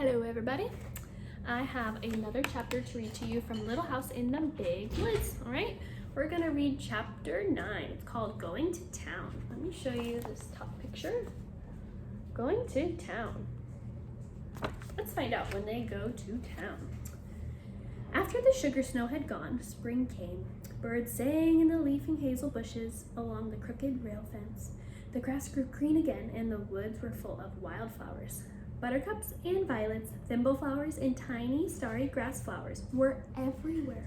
Hello everybody. I have another chapter to read to you from Little House in the Big Woods. All right, we're gonna read chapter 9. It's called Going to Town. Let me show you this top picture. Going to town. Let's find out when they go to town. After the sugar snow had gone, spring came. Birds sang in the leafing hazel bushes along the crooked rail fence. The grass grew green again and the woods were full of wildflowers. Buttercups and violets, thimble flowers, and tiny starry grass flowers were everywhere.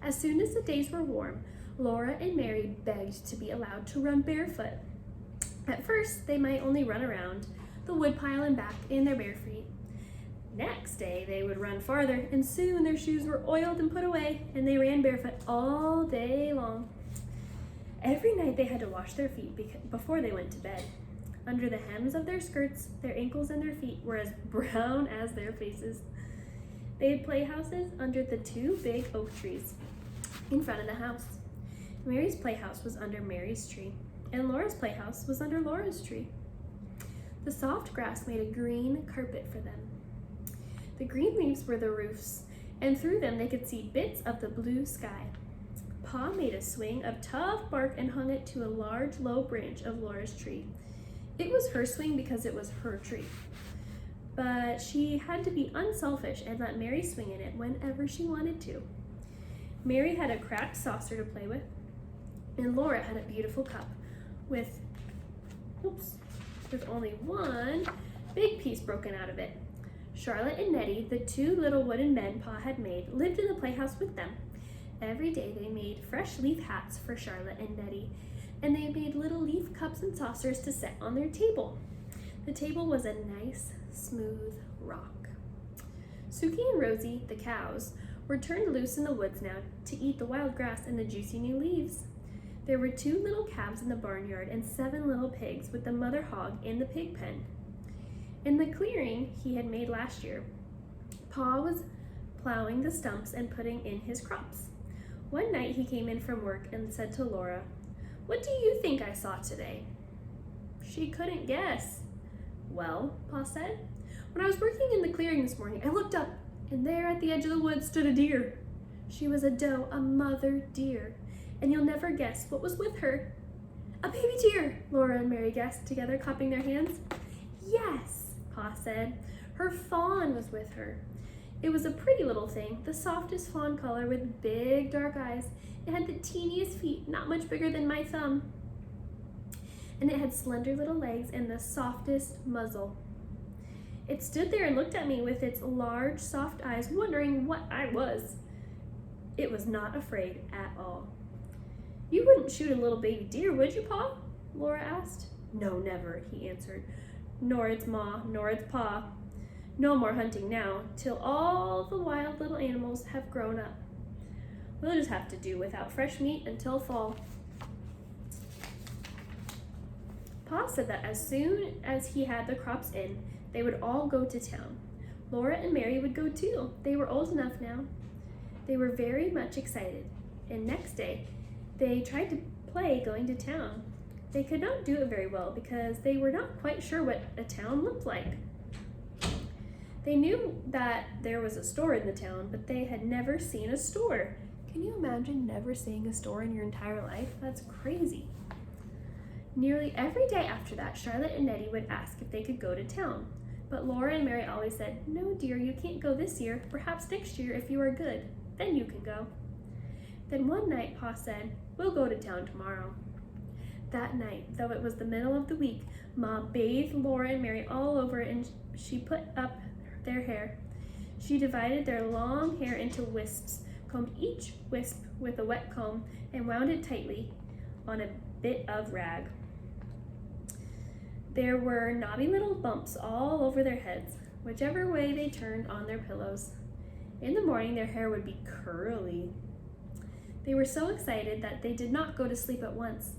As soon as the days were warm, Laura and Mary begged to be allowed to run barefoot. At first, they might only run around the woodpile and back in their bare feet. Next day, they would run farther, and soon their shoes were oiled and put away, and they ran barefoot all day long. Every night they had to wash their feet before they went to bed. Under the hems of their skirts, their ankles and their feet were as brown as their faces. They had playhouses under the two big oak trees in front of the house. Mary's playhouse was under Mary's tree, and Laura's playhouse was under Laura's tree. The soft grass made a green carpet for them. The green leaves were the roofs, and through them they could see bits of the blue sky. Pa made a swing of tough bark and hung it to a large, low branch of Laura's tree. It was her swing because it was her tree. But she had to be unselfish and let Mary swing in it whenever she wanted to. Mary had a cracked saucer to play with, and Laura had a beautiful cup with only one big piece broken out of it. Charlotte and Nettie, the two little wooden men Pa had made, lived in the playhouse with them. Every day they made fresh leaf hats for Charlotte and Nettie, and they made little leaf cups and saucers to set on their table. The table was a nice, smooth rock. Suki and Rosie, the cows, were turned loose in the woods now to eat the wild grass and the juicy new leaves. There were 2 little calves in the barnyard and 7 little pigs with the mother hog in the pig pen. In the clearing he had made last year, Pa was plowing the stumps and putting in his crops. One night he came in from work and said to Laura, "What do you think I saw today?" She couldn't guess. "Well," Pa said, "when I was working in the clearing this morning, I looked up, and there at the edge of the woods stood a deer. She was a doe, a mother deer, and you'll never guess what was with her." "A baby deer," Laura and Mary guessed together, clapping their hands. "Yes," Pa said, "her fawn was with her. It was a pretty little thing, the softest fawn color with big dark eyes. It had the teeniest feet, not much bigger than my thumb. And it had slender little legs and the softest muzzle. It stood there and looked at me with its large, soft eyes, wondering what I was. It was not afraid at all." "You wouldn't shoot a little baby deer, would you, Pa?" Laura asked. "No, never," he answered. "Nor its ma, nor its pa. No more hunting now, till all the wild little animals have grown up. We'll just have to do without fresh meat until fall." Pa said that as soon as he had the crops in, they would all go to town. Laura and Mary would go too. They were old enough now. They were very much excited, and next day they tried to play going to town. They could not do it very well because they were not quite sure what a town looked like. They knew that there was a store in the town, but they had never seen a store. Can you imagine never seeing a store in your entire life? That's crazy. Nearly every day after that, Charlotte and Nettie would ask if they could go to town. But Laura and Mary always said, "No, dear, you can't go this year. Perhaps next year if you are good. Then you can go." Then one night, Pa said, "We'll go to town tomorrow." That night, though it was the middle of the week, Ma bathed Laura and Mary all over and she put up their hair. She divided their long hair into wisps, combed each wisp with a wet comb, and wound it tightly on a bit of rag. There were knobby little bumps all over their heads, whichever way they turned on their pillows. In the morning, their hair would be curly. They were so excited that they did not go to sleep at once.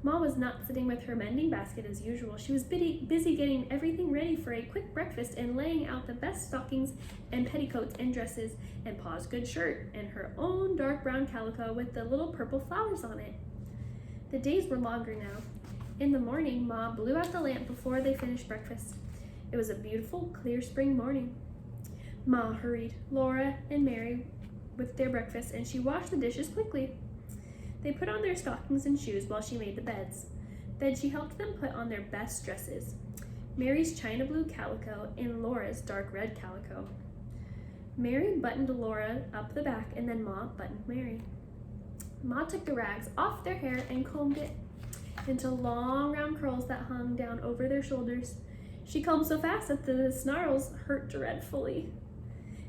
Ma was not sitting with her mending basket as usual. She was busy getting everything ready for a quick breakfast and laying out the best stockings and petticoats and dresses and Pa's good shirt and her own dark brown calico with the little purple flowers on it. The days were longer now. In the morning, Ma blew out the lamp before they finished breakfast. It was a beautiful, clear spring morning. Ma hurried Laura and Mary with their breakfast, and she washed the dishes quickly. They put on their stockings and shoes while she made the beds. Then she helped them put on their best dresses, Mary's china blue calico and Laura's dark red calico. Mary buttoned Laura up the back, and then Ma buttoned Mary. Ma took the rags off their hair and combed it into long round curls that hung down over their shoulders. She combed so fast that the snarls hurt dreadfully.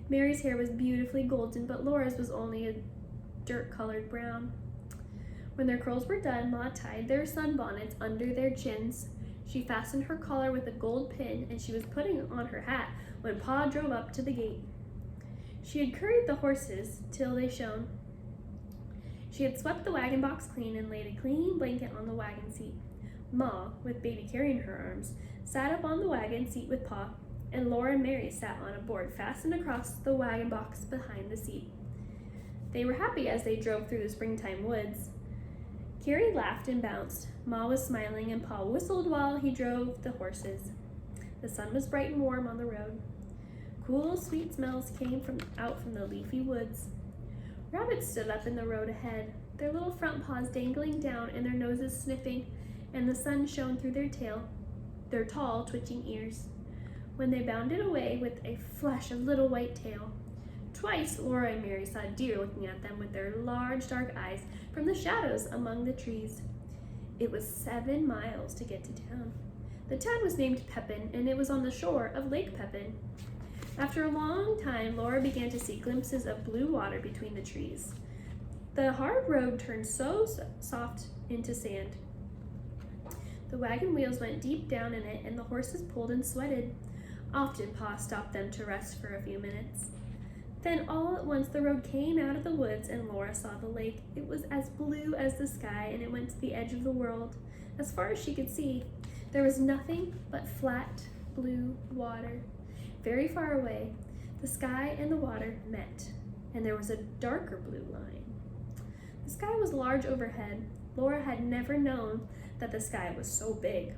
Mary's hair was beautifully golden, but Laura's was only a dirt-colored brown. When their curls were done, Ma tied their sunbonnets under their chins. She fastened her collar with a gold pin, and she was putting on her hat when Pa drove up to the gate. She had curried the horses till they shone. She had swept the wagon box clean and laid a clean blanket on the wagon seat. Ma, with baby Carrie in her arms, sat up on the wagon seat with Pa, and Laura and Mary sat on a board fastened across the wagon box behind the seat. They were happy as they drove through the springtime woods. Carrie laughed and bounced. Ma was smiling, and Pa whistled while he drove the horses. The sun was bright and warm on the road. Cool, sweet smells came out from the leafy woods. Rabbits stood up in the road ahead, their little front paws dangling down and their noses sniffing, and the sun shone through their tall, twitching ears. When they bounded away with a flash of little white tail. Twice Laura and Mary saw deer looking at them with their large dark eyes from the shadows among the trees. It was 7 miles to get to town. The town was named Pepin, and it was on the shore of Lake Pepin. After a long time, Laura began to see glimpses of blue water between the trees. The hard road turned so soft into sand. The wagon wheels went deep down in it, and the horses pulled and sweated. Often Pa stopped them to rest for a few minutes. Then all at once the road came out of the woods, and Laura saw the lake. It was as blue as the sky, and it went to the edge of the world. As far as she could see, there was nothing but flat, blue water. Very far away, the sky and the water met, and there was a darker blue line. The sky was large overhead. Laura had never known that the sky was so big.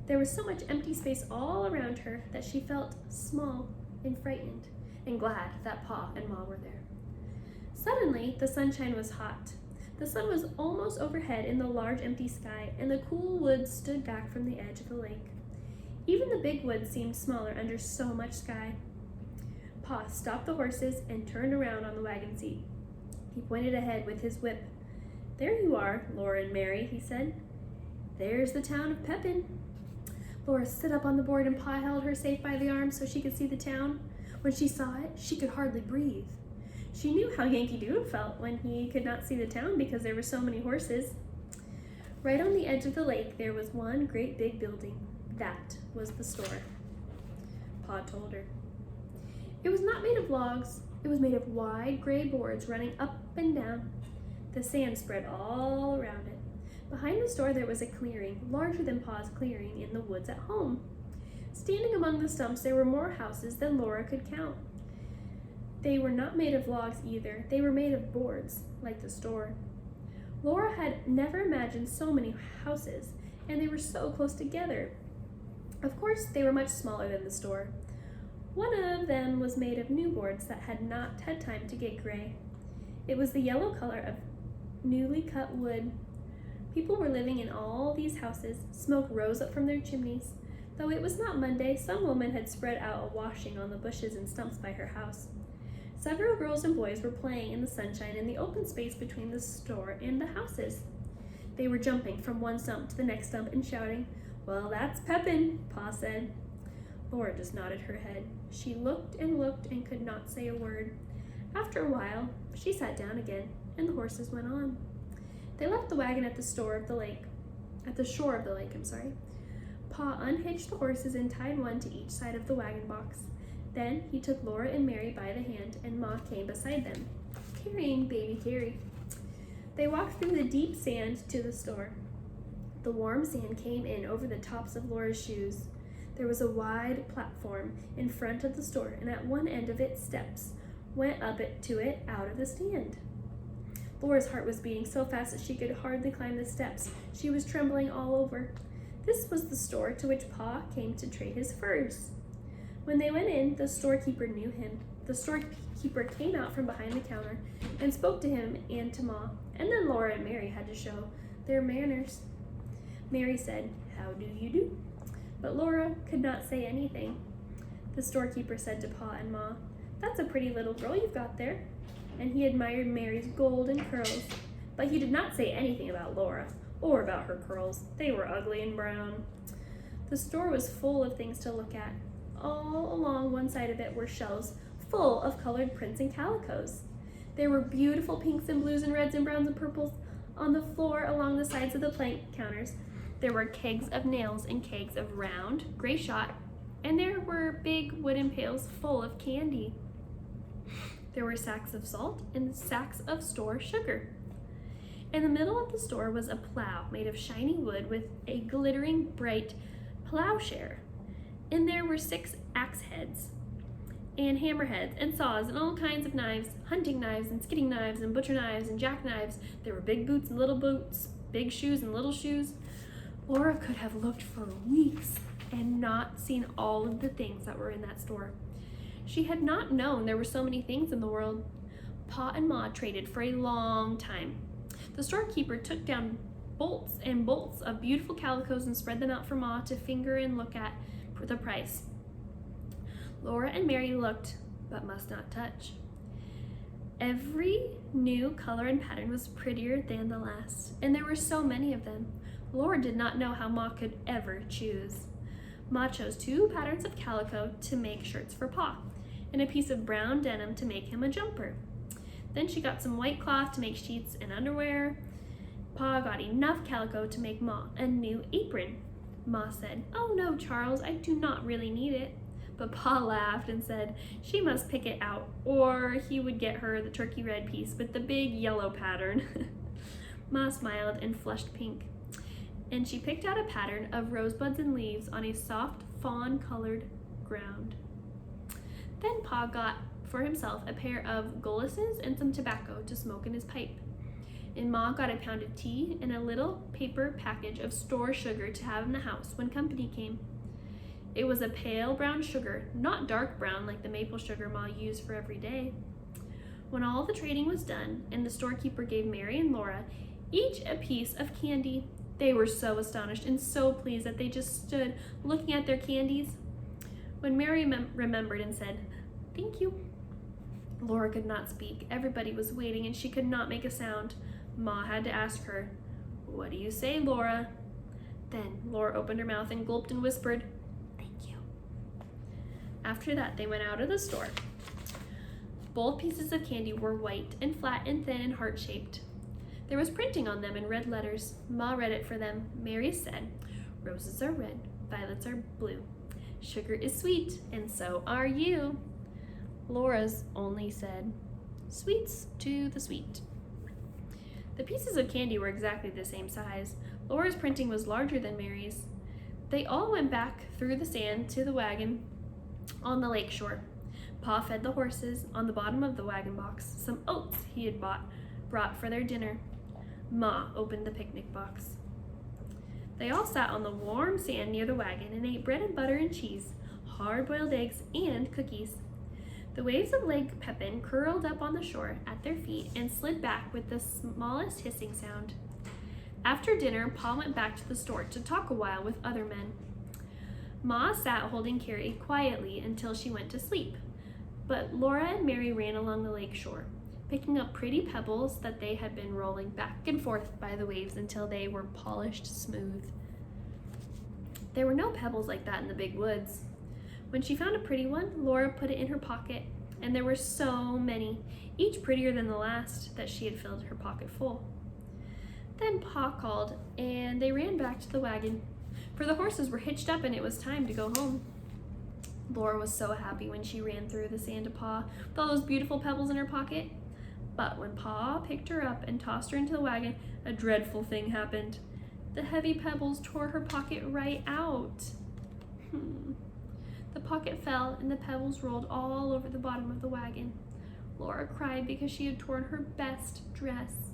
There was so much empty space all around her that she felt small and frightened, and glad that Pa and Ma were there. Suddenly, the sunshine was hot. The sun was almost overhead in the large empty sky, and the cool woods stood back from the edge of the lake. Even the big woods seemed smaller under so much sky. Pa stopped the horses and turned around on the wagon seat. He pointed ahead with his whip. "There you are, Laura and Mary," he said. "There's the town of Pepin." Laura stood up on the board, and Pa held her safe by the arm so she could see the town. When she saw it, she could hardly breathe. She knew how Yankee Doodle felt when he could not see the town because there were so many horses. Right on the edge of the lake, there was one great big building. That was the store, Pa told her. It was not made of logs. It was made of wide gray boards running up and down. The sand spread all around it. Behind the store there was a clearing, larger than Pa's clearing in the woods at home. Standing among the stumps there were more houses than Laura could count. They were not made of logs either. They were made of boards, like the store. Laura had never imagined so many houses, and they were so close together. Of course, they were much smaller than the store. One of them was made of new boards that had not had time to get gray. It was the yellow color of newly cut wood. People were living in all these houses. Smoke rose up from their chimneys. Though it was not Monday, some woman had spread out a washing on the bushes and stumps by her house. Several girls and boys were playing in the sunshine in the open space between the store and the houses. They were jumping from one stump to the next stump and shouting, "Well, that's Pepin," Pa said. Laura just nodded her head. She looked and could not say a word. After a while, she sat down again, and the horses went on. They left the wagon at the shore of the lake. Pa unhitched the horses and tied one to each side of the wagon box. Then he took Laura and Mary by the hand, and Ma came beside them, carrying baby Carrie. They walked through the deep sand to the store. The warm sand came in over the tops of Laura's shoes. There was a wide platform in front of the store, and at one end of it, steps went up to it out of the stand. Laura's heart was beating so fast that she could hardly climb the steps. She was trembling all over. This was the store to which Pa came to trade his furs. When they went in, the storekeeper knew him. The storekeeper came out from behind the counter and spoke to him and to Ma, and then Laura and Mary had to show their manners. Mary said, "How do you do?" But Laura could not say anything. The storekeeper said to Pa and Ma, "That's a pretty little girl you've got there." And he admired Mary's golden curls, but he did not say anything about Laura or about her curls. They were ugly and brown. The store was full of things to look at. All along one side of it were shelves full of colored prints and calicos. There were beautiful pinks and blues and reds and browns and purples on the floor along the sides of the plank counters. There were kegs of nails and kegs of round, gray shot, and there were big wooden pails full of candy. There were sacks of salt and sacks of store sugar. In the middle of the store was a plow made of shiny wood with a glittering bright plowshare. And there were 6 axe heads and hammer heads and saws and all kinds of knives, hunting knives and skinning knives and butcher knives and jackknives. There were big boots and little boots, big shoes and little shoes. Laura could have looked for weeks and not seen all of the things that were in that store. She had not known there were so many things in the world. Pa and Ma traded for a long time. The storekeeper took down bolts and bolts of beautiful calicos and spread them out for Ma to finger and look at for the price. Laura and Mary looked, but must not touch. Every new color and pattern was prettier than the last, and there were so many of them. Laura did not know how Ma could ever choose. Ma chose 2 patterns of calico to make shirts for Pa, and a piece of brown denim to make him a jumper. Then she got some white cloth to make sheets and underwear. Pa got enough calico to make Ma a new apron. Ma said, "Oh no, Charles, I do not really need it." But Pa laughed and said she must pick it out, or he would get her the turkey red piece with the big yellow pattern. Ma smiled and flushed pink, and she picked out a pattern of rosebuds and leaves on a soft fawn-colored ground. Then Pa got for himself a pair of goluses and some tobacco to smoke in his pipe. And Ma got a pound of tea and a little paper package of store sugar to have in the house when company came. It was a pale brown sugar, not dark brown like the maple sugar Ma used for every day. When all the trading was done and the storekeeper gave Mary and Laura each a piece of candy, they were so astonished and so pleased that they just stood looking at their candies. When Mary remembered and said, "Thank you," Laura could not speak. Everybody was waiting and she could not make a sound. Ma had to ask her, "What do you say, Laura?" Then Laura opened her mouth and gulped and whispered, "Thank you." After that, they went out of the store. Both pieces of candy were white and flat and thin and heart-shaped. There was printing on them in red letters. Ma read it for them. Mary said, "Roses are red, violets are blue. Sugar is sweet, and so are you." Laura's only said, "Sweets to the sweet." The pieces of candy were exactly the same size. Laura's printing was larger than Mary's. They all went back through the sand to the wagon on the lake shore. Pa fed the horses on the bottom of the wagon box some oats he had brought for their dinner. Ma opened the picnic box. They all sat on the warm sand near the wagon and ate bread and butter and cheese, hard-boiled eggs, and cookies. The waves of Lake Pepin curled up on the shore at their feet and slid back with the smallest hissing sound. After dinner, Pa went back to the store to talk a while with other men. Ma sat holding Carrie quietly until she went to sleep, but Laura and Mary ran along the lake shore, picking up pretty pebbles that they had been rolling back and forth by the waves until they were polished smooth. There were no pebbles like that in the big woods. When she found a pretty one, Laura put it in her pocket, and there were so many, each prettier than the last, that she had filled her pocket full. Then Pa called, and they ran back to the wagon, for the horses were hitched up and it was time to go home. Laura was so happy when she ran through the sand to Pa with all those beautiful pebbles in her pocket. But when Pa picked her up and tossed her into the wagon, a dreadful thing happened. The heavy pebbles tore her pocket right out. The pocket fell and the pebbles rolled all over the bottom of the wagon. Laura cried because she had torn her best dress.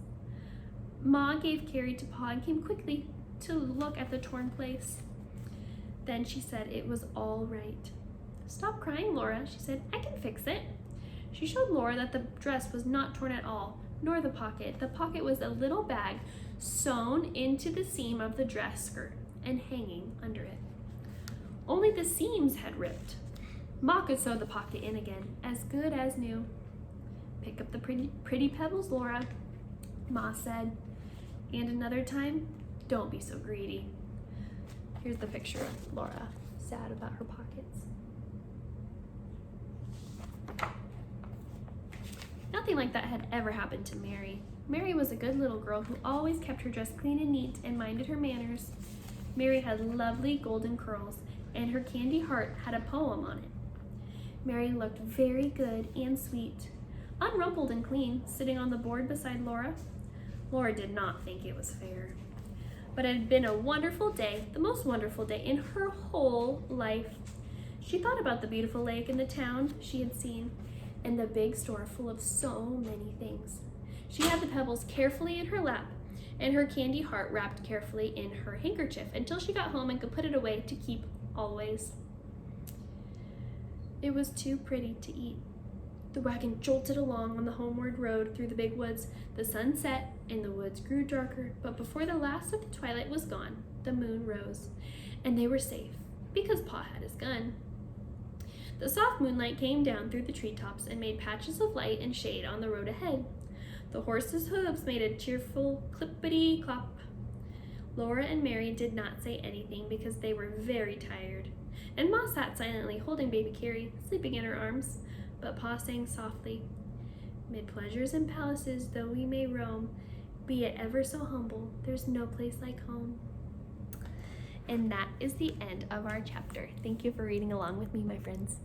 Ma gave Carrie to Pa and came quickly to look at the torn place. Then she said it was all right. "Stop crying, Laura," she said. "I can fix it." She showed Laura that the dress was not torn at all, nor the pocket. The pocket was a little bag sewn into the seam of the dress skirt and hanging under it. Only the seams had ripped. Ma could sew the pocket in again, as good as new. "Pick up the pretty pebbles, Laura," Ma said. "And another time, don't be so greedy." Here's the picture of Laura, sad about her pockets. Nothing like that had ever happened to Mary. Mary was a good little girl who always kept her dress clean and neat and minded her manners. Mary had lovely golden curls, and her candy heart had a poem on it. Mary looked very good and sweet, unrumpled and clean, sitting on the board beside Laura. Laura did not think it was fair. But it had been a wonderful day, the most wonderful day in her whole life. She thought about the beautiful lake and the town she had seen, and the big store full of so many things. She had the pebbles carefully in her lap, and her candy heart wrapped carefully in her handkerchief until she got home and could put it away to keep always. It was too pretty to eat. The wagon jolted along on the homeward road through the big woods. The sun set and the woods grew darker, but before the last of the twilight was gone, the moon rose, and they were safe because Pa had his gun. The soft moonlight came down through the treetops and made patches of light and shade on the road ahead. The horses' hooves made a cheerful clippity-clop. Laura and Mary did not say anything because they were very tired, and Ma sat silently holding baby Carrie, sleeping in her arms. But Pa sang softly, "Mid pleasures and palaces though we may roam, be it ever so humble, there's no place like home." And that is the end of our chapter. Thank you for reading along with me, my friends.